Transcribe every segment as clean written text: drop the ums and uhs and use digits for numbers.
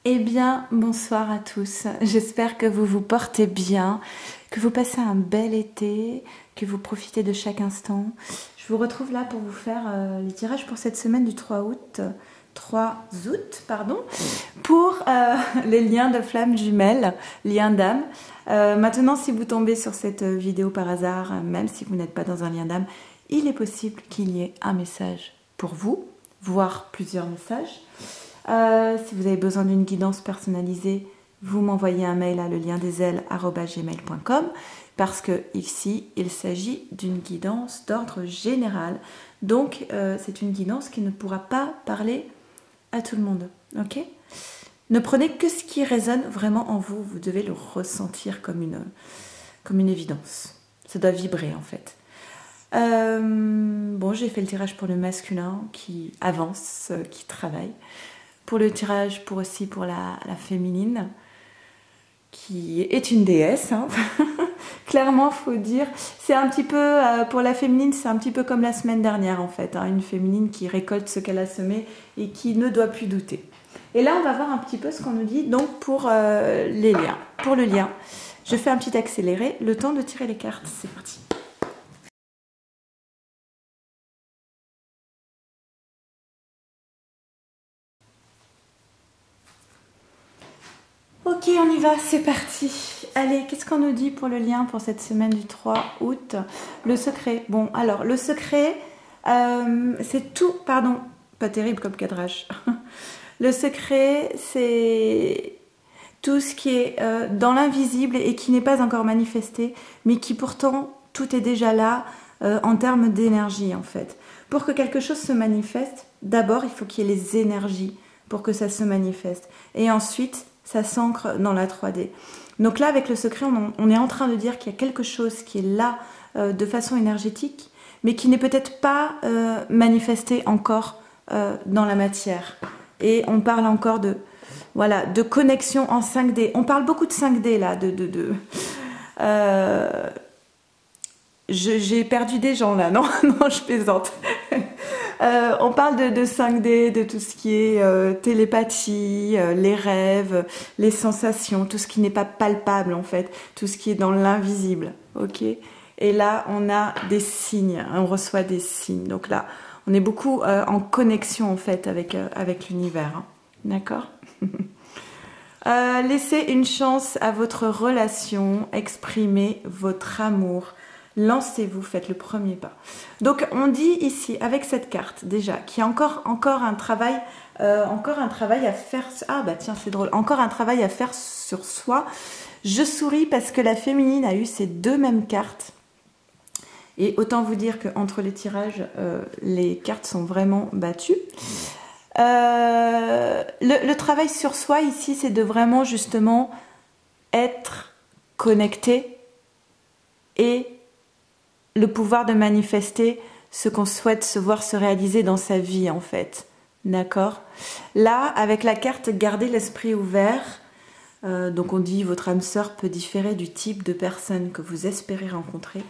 Eh bien, bonsoir à tous. J'espère que vous vous portez bien, que vous passez un bel été, que vous profitez de chaque instant. Je vous retrouve là pour vous faire les tirages pour cette semaine du 3 août, pardon, pour les liens de flammes jumelles, liens d'âme. Maintenant, si vous tombez sur cette vidéo par hasard, même si vous n'êtes pas dans un lien d'âme, il est possible qu'il y ait un message pour vous, voire plusieurs messages. Si vous avez besoin d'une guidance personnalisée, vous m'envoyez un mail à leliendesailes@gmail.com parce que ici, il s'agit d'une guidance d'ordre général. Donc, c'est une guidance qui ne pourra pas parler à tout le monde. Ok ? Ne prenez que ce qui résonne vraiment en vous. Vous devez le ressentir comme une évidence. Ça doit vibrer en fait. Bon, j'ai fait le tirage pour le masculin qui avance, qui travaille. Pour le tirage pour la féminine, qui est une déesse. Hein. Clairement, faut dire. C'est un petit peu, pour la féminine, c'est un petit peu comme la semaine dernière en fait. Hein, une féminine qui récolte ce qu'elle a semé et qui ne doit plus douter. Et là, on va voir un petit peu ce qu'on nous dit donc pour les liens. Pour le lien, je fais un petit accéléré, le temps de tirer les cartes. C'est parti. Ok, on y va, c'est parti. Allez, qu'est-ce qu'on nous dit pour le lien pour cette semaine du 3 août? Le secret. Bon, alors, le secret, c'est tout... Pardon, pas terrible comme cadrage. Le secret, c'est tout ce qui est dans l'invisible et qui n'est pas encore manifesté, mais qui pourtant, tout est déjà là en termes d'énergie, en fait. Pour que quelque chose se manifeste, d'abord, il faut qu'il y ait les énergies pour que ça se manifeste. Et ensuite, ça s'ancre dans la 3D. Donc là, avec le secret, on est en train de dire qu'il y a quelque chose qui est là de façon énergétique, mais qui n'est peut-être pas manifesté encore dans la matière. Et on parle encore de connexion en 5D. On parle beaucoup de 5D là, j'ai perdu des gens là, non, non, je plaisante. On parle de 5D, de tout ce qui est télépathie, les rêves, les sensations, tout ce qui n'est pas palpable en fait, tout ce qui est dans l'invisible, ok? Et là, on a des signes, on reçoit des signes. Donc là, on est beaucoup en connexion en fait avec l'univers, hein. D'accord? Laissez une chance à votre relation, exprimez votre amour. Lancez-vous, faites le premier pas. Donc on dit ici, avec cette carte déjà, qu'il y a encore un travail à faire. Ah bah tiens, c'est drôle. Encore un travail à faire sur soi. Je souris parce que la féminine a eu ces deux mêmes cartes. Et autant vous dire qu'entre les tirages, les cartes sont vraiment battues. Le travail sur soi ici, c'est de vraiment justement être connecté et le pouvoir de manifester ce qu'on souhaite se voir se réaliser dans sa vie en fait. D'accord? Là, avec la carte gardez l'esprit ouvert, donc on dit votre âme sœur peut différer du type de personne que vous espérez rencontrer.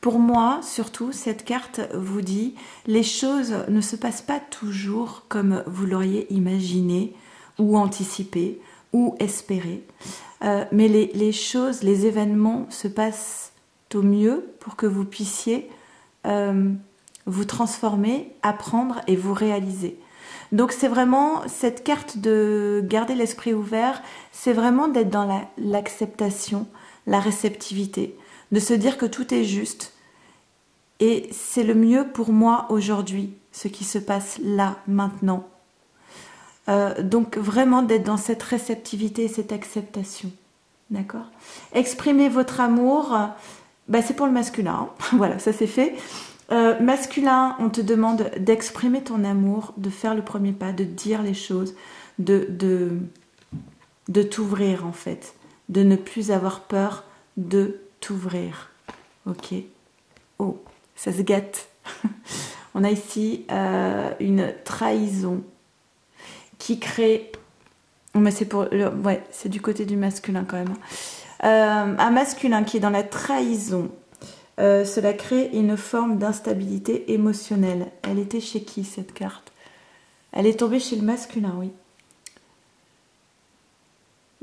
Pour moi, surtout, cette carte vous dit les choses ne se passent pas toujours comme vous l'auriez imaginé ou anticipé ou espéré, mais les choses, les événements se passent au mieux pour que vous puissiez vous transformer, apprendre et vous réaliser. Donc c'est vraiment cette carte de garder l'esprit ouvert, c'est vraiment d'être dans l'acceptation, la réceptivité, de se dire que tout est juste et c'est le mieux pour moi aujourd'hui, ce qui se passe là, maintenant. Donc vraiment d'être dans cette réceptivité et cette acceptation. D'accord? Exprimez votre amour. Bah, c'est pour le masculin, hein. Voilà, ça c'est fait. Masculin, on te demande d'exprimer ton amour, de faire le premier pas, de dire les choses, de t'ouvrir en fait, de ne plus avoir peur de t'ouvrir. Ok? Oh, ça se gâte. On a ici une trahison qui crée... Mais c'est pour... Ouais, c'est du côté du masculin quand même. Un masculin qui est dans la trahison, cela crée une forme d'instabilité émotionnelle. Elle était chez qui cette carte? Elle est tombée chez le masculin, oui.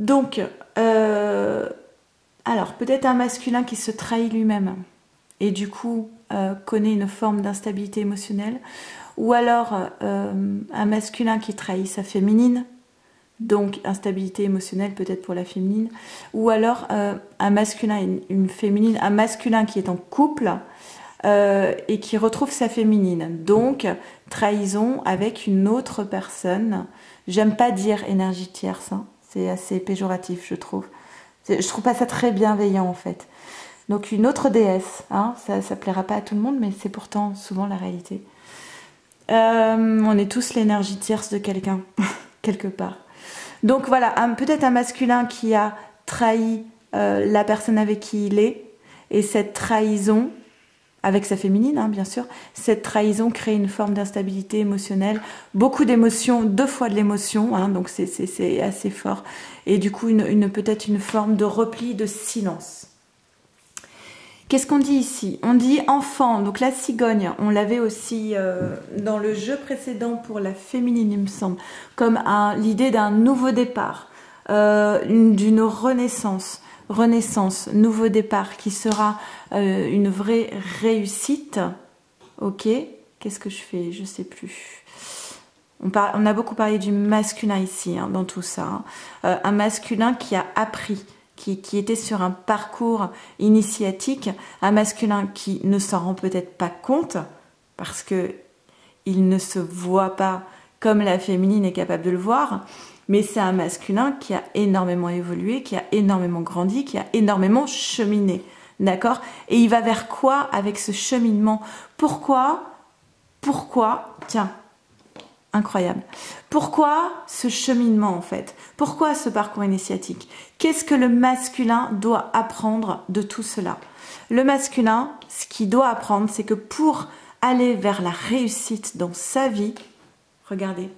Donc, alors peut-être un masculin qui se trahit lui-même et du coup connaît une forme d'instabilité émotionnelle, ou alors un masculin qui trahit sa féminine, donc instabilité émotionnelle peut-être pour la féminine, ou alors un masculin et une féminine, un masculin qui est en couple et qui retrouve sa féminine, donc trahison avec une autre personne. J'aime pas dire énergie tierce, hein. C'est assez péjoratif, je trouve. Je trouve pas ça très bienveillant en fait. Donc une autre déesse, hein, ça plaira pas à tout le monde, mais c'est pourtant souvent la réalité. On est tous l'énergie tierce de quelqu'un, quelque part. Donc voilà, peut-être un masculin qui a trahi la personne avec qui il est, et cette trahison, avec sa féminine, hein, bien sûr, cette trahison crée une forme d'instabilité émotionnelle, beaucoup d'émotions, 2 fois de l'émotion, hein, donc c'est assez fort, et du coup peut-être une forme de repli, de silence. Qu'est-ce qu'on dit ici? On dit enfant, donc la cigogne, on l'avait aussi dans le jeu précédent pour la féminine, il me semble, comme l'idée d'un nouveau départ, d'une renaissance, nouveau départ, qui sera une vraie réussite. Ok, qu'est-ce que je fais? Je sais plus. On a beaucoup parlé du masculin ici, hein, dans tout ça. Hein. Un masculin qui a appris, qui était sur un parcours initiatique, un masculin qui ne s'en rend peut-être pas compte, parce que il ne se voit pas comme la féminine est capable de le voir, mais c'est un masculin qui a énormément évolué, qui a énormément grandi, qui a énormément cheminé, d'accord? Et il va vers quoi avec ce cheminement? Pourquoi, tiens, incroyable. Pourquoi ce cheminement en fait? Pourquoi ce parcours initiatique? Qu'est-ce que le masculin doit apprendre de tout cela? Le masculin, ce qu'il doit apprendre, c'est que pour aller vers la réussite dans sa vie, regardez,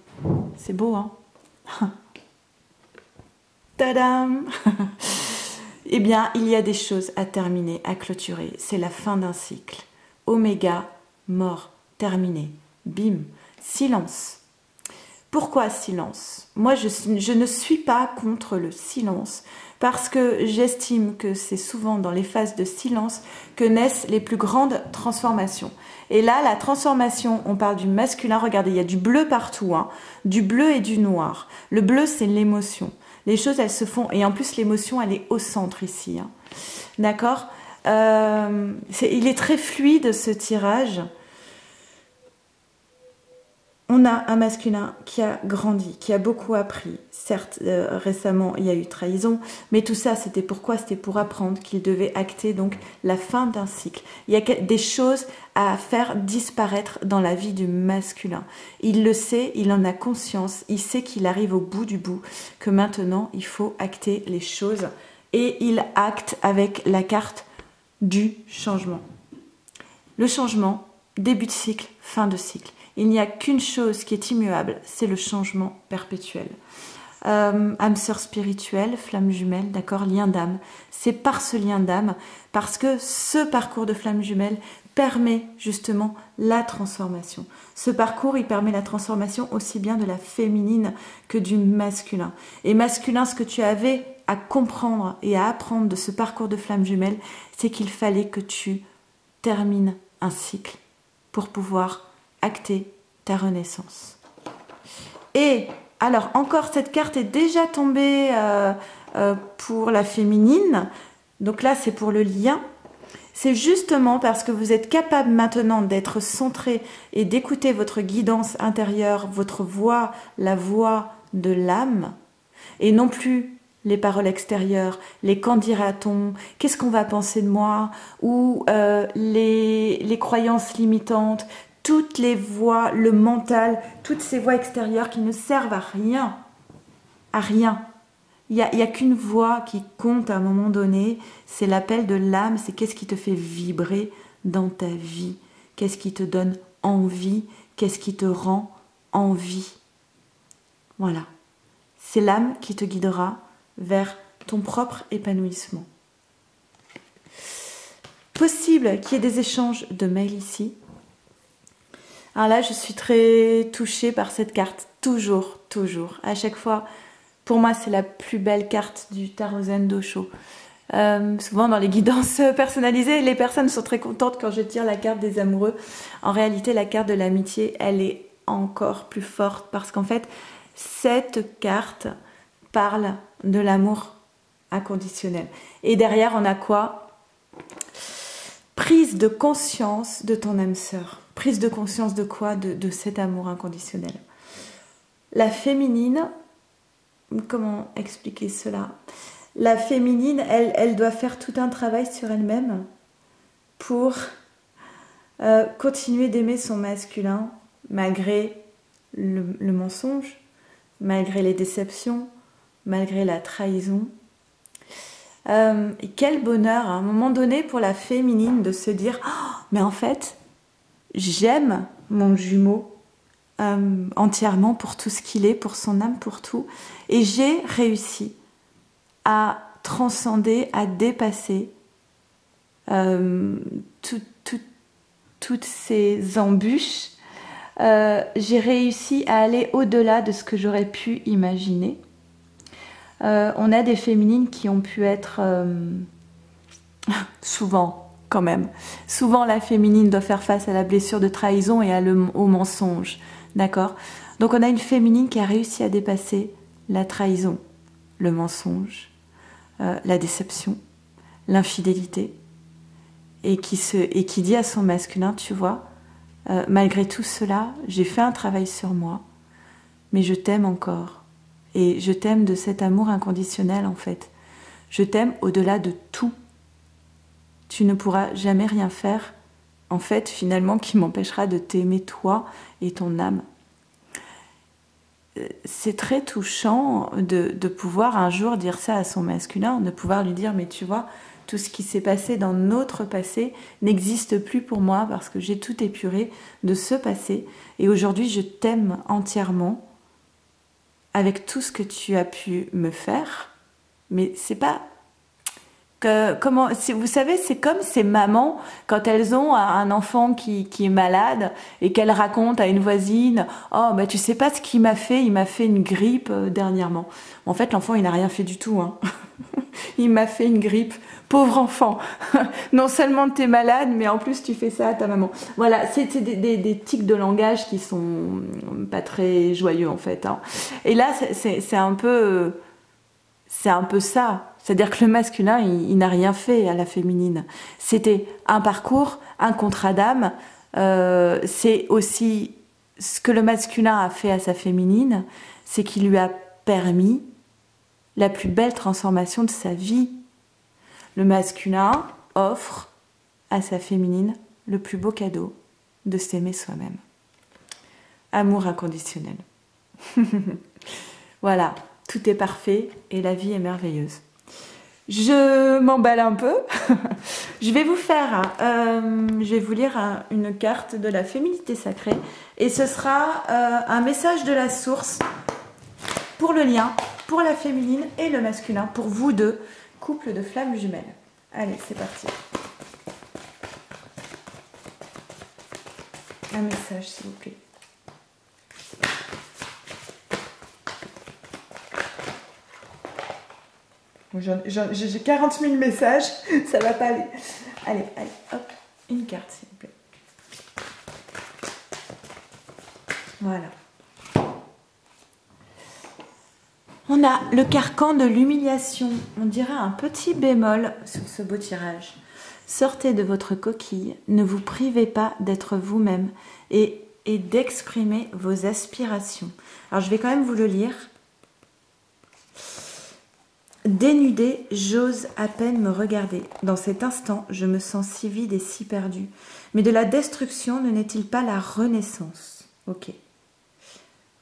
c'est beau, hein? Tadam! Eh bien, il y a des choses à terminer, à clôturer. C'est la fin d'un cycle. Oméga, mort, terminé. Bim, silence. Pourquoi silence? Moi, je ne suis pas contre le silence parce que j'estime que c'est souvent dans les phases de silence que naissent les plus grandes transformations. Et là, la transformation, on parle du masculin. Regardez, il y a du bleu partout, hein, du bleu et du noir. Le bleu, c'est l'émotion. Les choses, elles se font. Et en plus, l'émotion, elle est au centre ici. Hein. D'accord? Il est très fluide, ce tirage. On a un masculin qui a grandi, qui a beaucoup appris. Certes, récemment, il y a eu trahison, mais tout ça, c'était pourquoi? C'était pour apprendre qu'il devait acter donc la fin d'un cycle. Il y a des choses à faire disparaître dans la vie du masculin. Il le sait, il en a conscience, il sait qu'il arrive au bout du bout, que maintenant, il faut acter les choses. Et il acte avec la carte du changement. Le changement, début de cycle, fin de cycle. Il n'y a qu'une chose qui est immuable, c'est le changement perpétuel. Âme sœur spirituelle, flamme jumelle, d'accord, lien d'âme. C'est par ce lien d'âme, parce que ce parcours de flamme jumelle permet justement la transformation. Ce parcours, il permet la transformation aussi bien de la féminine que du masculin. Et masculin, ce que tu avais à comprendre et à apprendre de ce parcours de flamme jumelle, c'est qu'il fallait que tu termines un cycle pour pouvoir acter ta renaissance. Et alors, encore, cette carte est déjà tombée pour la féminine. Donc là, c'est pour le lien. C'est justement parce que vous êtes capable maintenant d'être centré et d'écouter votre guidance intérieure, votre voix, la voix de l'âme, et non plus les paroles extérieures, les qu'en dira-t-on, qu'est-ce qu'on va penser de moi, ou les croyances limitantes, toutes les voix, le mental, toutes ces voix extérieures qui ne servent à rien. À rien. Il n'y a qu'une voix qui compte à un moment donné, c'est l'appel de l'âme, c'est qu'est-ce qui te fait vibrer dans ta vie, qu'est-ce qui te donne envie, qu'est-ce qui te rend envie. Voilà. C'est l'âme qui te guidera vers ton propre épanouissement. Possible qu'il y ait des échanges de mails ici. Alors là, je suis très touchée par cette carte, toujours, à chaque fois, Pour moi, c'est la plus belle carte du Tarot Zen Dosho. Souvent dans les guidances personnalisées, les personnes sont très contentes quand je tire la carte des amoureux. En réalité, la carte de l'amitié, elle est encore plus forte parce qu'en fait, cette carte parle de l'amour inconditionnel. Et derrière, on a quoi? Prise de conscience de ton âme sœur. Prise de conscience de quoi? De cet amour inconditionnel. La féminine, comment expliquer cela? La féminine, elle doit faire tout un travail sur elle-même pour continuer d'aimer son masculin malgré le mensonge, malgré les déceptions, malgré la trahison. Et quel bonheur à un moment donné pour la féminine de se dire oh, mais en fait, j'aime mon jumeau entièrement pour tout ce qu'il est, pour son âme, pour tout. Et j'ai réussi à transcender, à dépasser toutes ces embûches. J'ai réussi à aller au-delà de ce que j'aurais pu imaginer. On a des féminines qui ont pu être souvent, quand même. Souvent, la féminine doit faire face à la blessure de trahison et au mensonge. D'accord? Donc, on a une féminine qui a réussi à dépasser la trahison, le mensonge, la déception, l'infidélité, et qui dit à son masculin, tu vois, malgré tout cela, j'ai fait un travail sur moi, mais je t'aime encore. Et je t'aime de cet amour inconditionnel, en fait. Je t'aime au-delà de tout. Tu ne pourras jamais rien faire, en fait, finalement, qui m'empêchera de t'aimer toi et ton âme. C'est très touchant de pouvoir un jour dire ça à son masculin, de pouvoir lui dire, mais tu vois, tout ce qui s'est passé dans notre passé n'existe plus pour moi parce que j'ai tout épuré de ce passé. Et aujourd'hui, je t'aime entièrement avec tout ce que tu as pu me faire. Mais c'est pas... vous savez, c'est comme ces mamans quand elles ont un enfant qui est malade et qu'elles racontent à une voisine « Oh, bah tu sais pas ce qu'il m'a fait, il m'a fait une grippe dernièrement. » En fait, l'enfant, il n'a rien fait du tout. Hein. Il m'a fait une grippe. Pauvre enfant. Non seulement t'es malade, mais en plus tu fais ça à ta maman. Voilà, c'est des tics de langage qui sont pas très joyeux en fait. Hein. Et là, c'est un peu ça. C'est-à-dire que le masculin, il n'a rien fait à la féminine. C'était un parcours, un contrat d'âme. C'est aussi ce que le masculin a fait à sa féminine, c'est qu'il lui a permis la plus belle transformation de sa vie. Le masculin offre à sa féminine le plus beau cadeau de s'aimer soi-même. Amour inconditionnel. Voilà, tout est parfait et la vie est merveilleuse. Je m'emballe un peu. Je vais vous lire une carte de la féminité sacrée et ce sera un message de la source pour le lien, pour la féminine et le masculin, pour vous deux, couple de flammes jumelles. Allez, c'est parti. Un message, s'il vous plaît. J'ai 40 000 messages, ça va pas aller. Allez, hop, une carte, s'il vous plaît. Voilà. On a le carcan de l'humiliation. On dirait un petit bémol sur ce beau tirage. Sortez de votre coquille, ne vous privez pas d'être vous-même et d'exprimer vos aspirations. Alors je vais quand même vous le lire. Dénudée, j'ose à peine me regarder. Dans cet instant, je me sens si vide et si perdue. Mais de la destruction ne n'est-il pas la renaissance? Ok.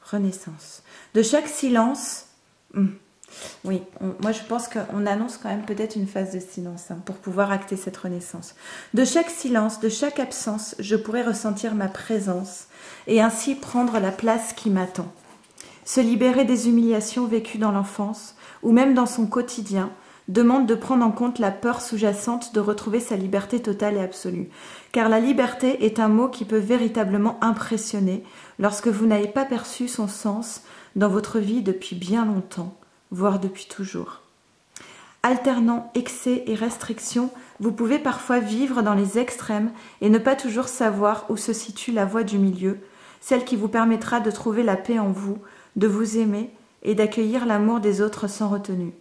Renaissance. De chaque silence... Oui, moi je pense qu'on annonce quand même peut-être une phase de silence pour pouvoir acter cette renaissance. De chaque silence, de chaque absence, je pourrais ressentir ma présence et ainsi prendre la place qui m'attend. Se libérer des humiliations vécues dans l'enfance ou même dans son quotidien demande de prendre en compte la peur sous-jacente de retrouver sa liberté totale et absolue. Car la liberté est un mot qui peut véritablement impressionner lorsque vous n'avez pas perçu son sens dans votre vie depuis bien longtemps, voire depuis toujours. Alternant excès et restrictions, vous pouvez parfois vivre dans les extrêmes et ne pas toujours savoir où se situe la voie du milieu, celle qui vous permettra de trouver la paix en vous, de vous aimer et d'accueillir l'amour des autres sans retenue.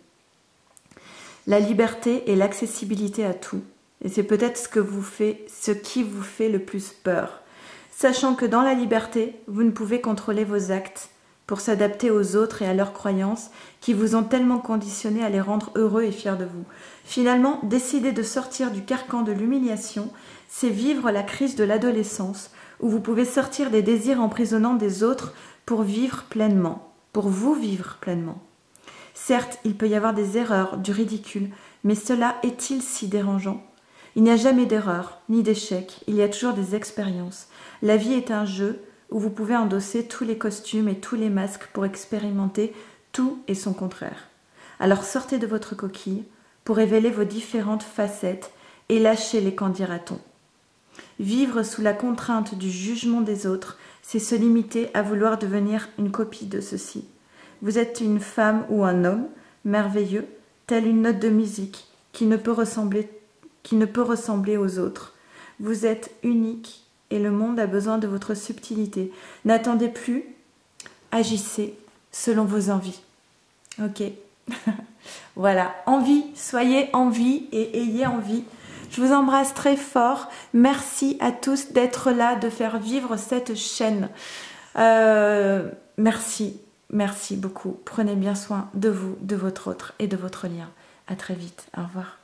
La liberté et l'accessibilité à tout, et c'est peut-être ce qui vous fait le plus peur, sachant que dans la liberté, vous ne pouvez contrôler vos actes pour s'adapter aux autres et à leurs croyances qui vous ont tellement conditionné à les rendre heureux et fiers de vous. Finalement, décider de sortir du carcan de l'humiliation, c'est vivre la crise de l'adolescence, où vous pouvez sortir des désirs emprisonnants des autres pour vivre pleinement, pour vous vivre pleinement. Certes, il peut y avoir des erreurs, du ridicule, mais cela est-il si dérangeant ? Il n'y a jamais d'erreur, ni d'échec, il y a toujours des expériences. La vie est un jeu où vous pouvez endosser tous les costumes et tous les masques pour expérimenter tout et son contraire. Alors sortez de votre coquille pour révéler vos différentes facettes et lâchez les qu'en dira-t-on. Vivre sous la contrainte du jugement des autres, c'est se limiter à vouloir devenir une copie de ceux-ci. Vous êtes une femme ou un homme merveilleux, telle une note de musique qui ne peut ressembler aux autres. Vous êtes unique et le monde a besoin de votre subtilité. N'attendez plus, agissez selon vos envies. Ok. Voilà, envie, soyez envie et ayez envie. Je vous embrasse très fort. Merci à tous d'être là, de faire vivre cette chaîne. Merci beaucoup. Prenez bien soin de vous, de votre autre et de votre lien. À très vite. Au revoir.